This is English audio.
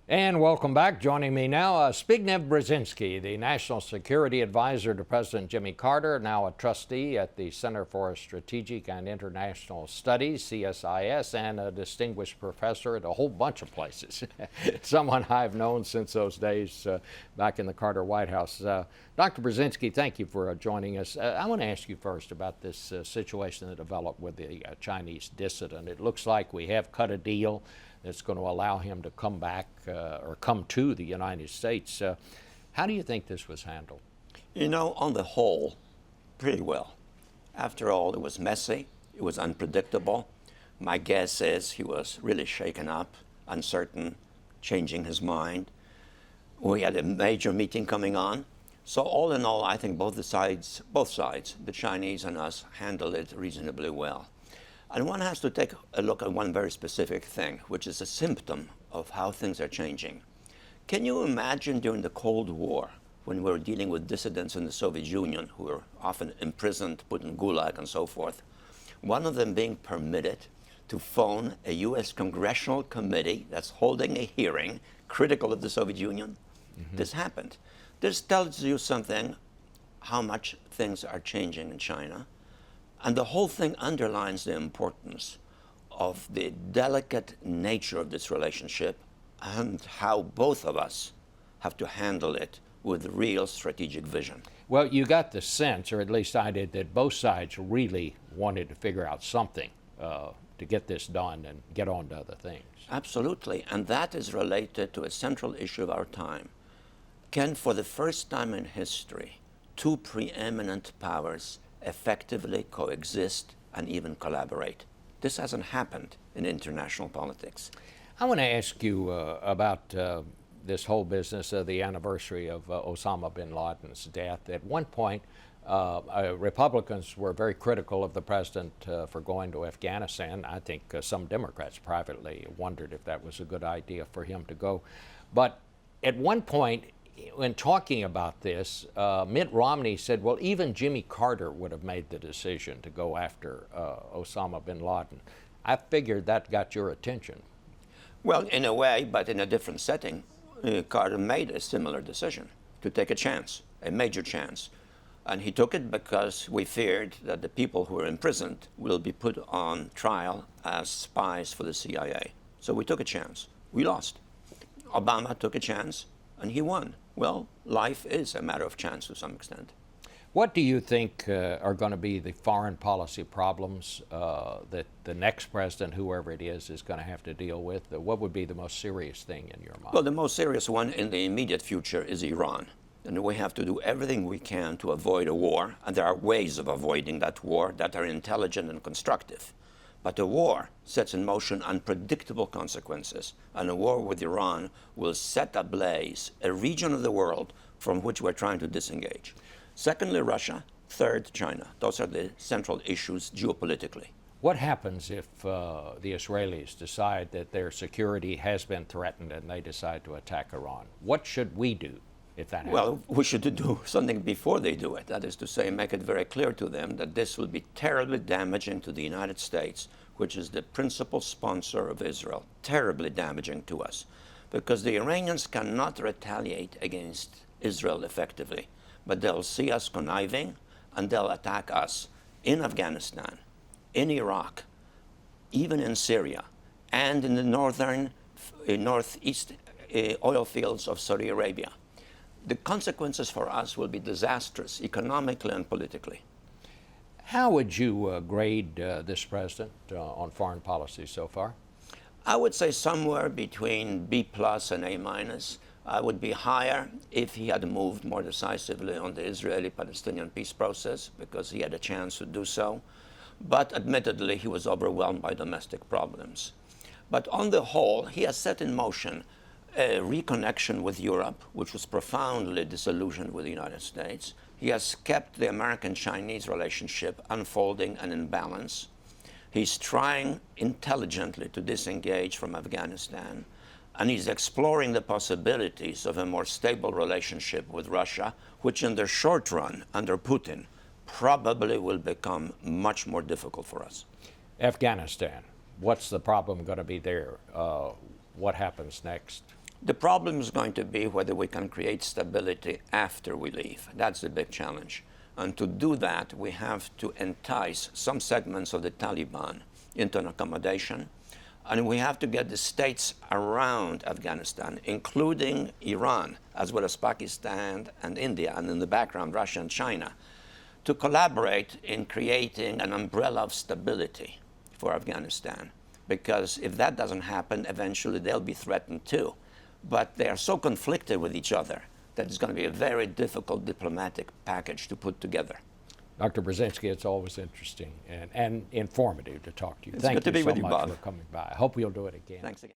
And welcome back. Joining me now, Zbigniew Brzezinski, the National Security Advisor to President Jimmy Carter, now a trustee at the Center for Strategic and International Studies, CSIS, and a distinguished professor at a whole bunch of places. Someone I've known since those days back in the Carter White House. Dr. Brzezinski, thank you for joining us. I want to ask you first about this situation that developed with the Chinese dissident. It looks like we have cut a deal that's going to allow him to come back or come to the United States. How do you think this was handled? You know, on the whole, pretty well. After all, it was messy, it was unpredictable. My guess is he was really shaken up, uncertain, changing his mind. We had a major meeting coming on. So all in all, I think both sides, the Chinese and us, handled it reasonably well. And one has to take a look at one very specific thing, which is a symptom of how things are changing. Can you imagine during the Cold War, when we were dealing with dissidents in the Soviet Union, who were often imprisoned, put in gulag and so forth, one of them being permitted to phone a U.S. congressional committee that's holding a hearing critical of the Soviet Union? Mm-hmm. This happened. This tells you something, how much things are changing in China. And the whole thing underlines the importance of the delicate nature of this relationship and how both of us have to handle it with real strategic vision. Well, you got the sense, or at least I did, that both sides really wanted to figure out something to get this done and get on to other things. Absolutely, and that is related to a central issue of our time. Can, for the first time in history, two preeminent powers effectively coexist and even collaborate? This hasn't happened in international politics. I want to ask you about this whole business of the anniversary of Osama bin Laden's death. At one point, Republicans were very critical of the president for going to Afghanistan. I think some Democrats privately wondered if that was a good idea for him to go. But at one point, when talking about this, Mitt Romney said, well, even Jimmy Carter would have made the decision to go after Osama bin Laden. I figured that got your attention. Well, in a way, but in a different setting. Carter made a similar decision to take a chance, a major chance. And he took it because we feared that the people who were imprisoned will be put on trial as spies for the CIA. So we took a chance. We lost. Obama took a chance, and he won. Well, life is a matter of chance to some extent. What do you think are going to be the foreign policy problems that the next president, whoever it is going to have to deal with? What would be the most serious thing in your mind? Well, the most serious one in the immediate future is Iran. And we have to do everything we can to avoid a war. And there are ways of avoiding that war that are intelligent and constructive. But a war sets in motion unpredictable consequences, and a war with Iran will set ablaze a region of the world from which we're trying to disengage. Secondly, Russia. Third, China. Those are the central issues geopolitically. What happens if the Israelis decide that their security has been threatened and they decide to attack Iran? What should we do if that happens? Well, we should do something before they do it. That is to say, make it very clear to them that this will be terribly damaging to the United States, which is the principal sponsor of Israel, terribly damaging to us. Because the Iranians cannot retaliate against Israel effectively, but they'll see us conniving and they'll attack us in Afghanistan, in Iraq, even in Syria, and in the northeast oil fields of Saudi Arabia. The consequences for us will be disastrous economically and politically. How would you grade this president on foreign policy so far? I would say somewhere between B+ and A-. I would be higher if he had moved more decisively on the Israeli-Palestinian peace process, because he had a chance to do so. But admittedly, he was overwhelmed by domestic problems. But on the whole, he has set in motion a reconnection with Europe, which was profoundly disillusioned with the United States. He has kept the American-Chinese relationship unfolding and in balance. He's trying intelligently to disengage from Afghanistan, and he's exploring the possibilities of a more stable relationship with Russia, which in the short run, under Putin, probably will become much more difficult for us. Afghanistan, what's the problem going to be there? What happens next? The problem is going to be whether we can create stability after we leave. That's the big challenge. And to do that, we have to entice some segments of the Taliban into an accommodation. And we have to get the states around Afghanistan, including Iran, as well as Pakistan and India, and in the background, Russia and China, to collaborate in creating an umbrella of stability for Afghanistan. Because if that doesn't happen, eventually they'll be threatened too. But they are so conflicted with each other that it's going to be a very difficult diplomatic package to put together. Dr. Brzezinski, it's always interesting and informative to talk to you. It's Thank good to you be so with you, much Bob. for coming by. I hope you'll do it again. Thanks again.